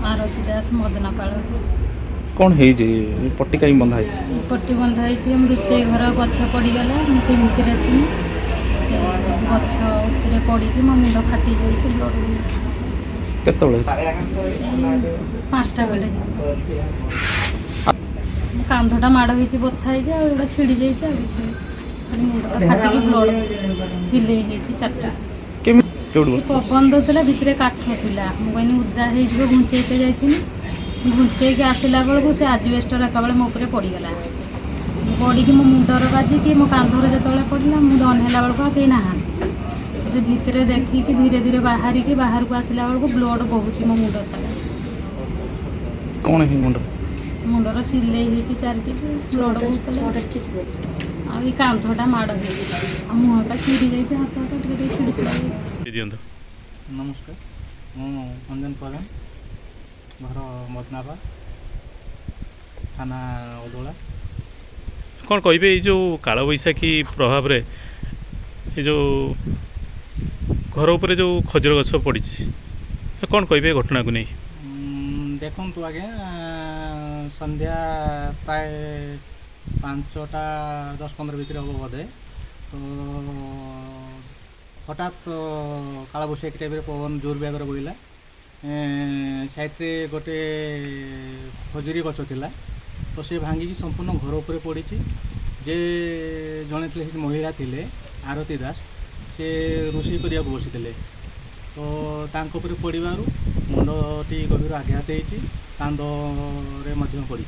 आरती दास मदनापाल कौन है जे पट्टी कहीं बंधा है पट्टी बंधा होती रोषे घर गछ पड़गला मुझे भितर थी से गछ उपरे पड़ी मो मुंड फाटी जाइए ब्लड केतବେଳେ 5टा बेले कांधटा माड़ हो बथा होगा छिड़ी जाइए मुंडा फाटिक ब्लड सिले 4टा केमी केउड बस पवन दौला भितर काठ था मुझे उदा हो घुंचेते जाइए घुंचेक आसला बेलू से आजबेस्टर एकाबले मो उपरे पड़गला पड़ी मो मुंडर बाजिकी मो कांधर जो पड़ा मुझे अनहला बेलू कहीं ना से भितर देखिकी धीरे धीरे बाहर को आसला बेलू ब्लड बहुच मो मुंड सारा कौन है मुंड मुंडर सिले 4टी ब्लड बहुत कांधटा माड़ हो मुहटा चिड़ी जाइए हाथ हाथ टे छिड़ी छुड़ा दियंत नमस्कार मु अंजन प्रधान घर मदनापा थाना उदला कौन कहे ये जो काल बैशाखी प्रभाव रे ये जो घर उपरे जो खजूर गछ पड़ी कौन कहे घटना को नहीं देखु आगे संध्या प्राय 5टा 10-15 भितर हम बोधे तो हठात काला बैशाखी टाइप पवन जोर बेगर बोला साइड्रे गोटे खजुरी गछ थिला तो से भांगी संपूर्ण घर उपरे पड़ी जे जड़े थे महिला थिले आरती दास से रोषे करिया बसी तो तांको उपरे पड़ार मुंडटी गभीर आघात होती कांधरे पड़ी